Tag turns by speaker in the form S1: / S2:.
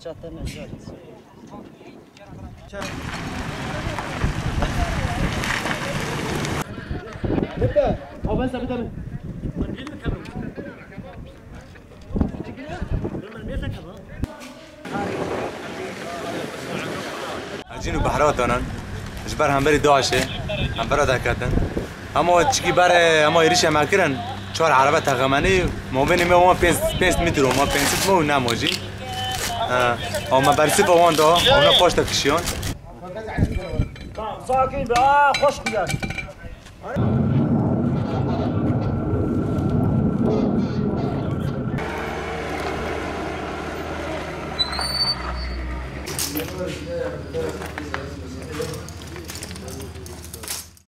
S1: çatı mezar.
S2: نبدأ أو بس أبدأ من
S3: أجينو بحراتنا جبر هم بري داعشه هم برا دكاتن اما چکی بر اما ایریش هم کردن 4 عربه تقریباً ما بین ما 5 متر ما 5 مو نماجی اما برسی با وان دا اونا پشت کشیان
S2: ساكن بقى خوش بيان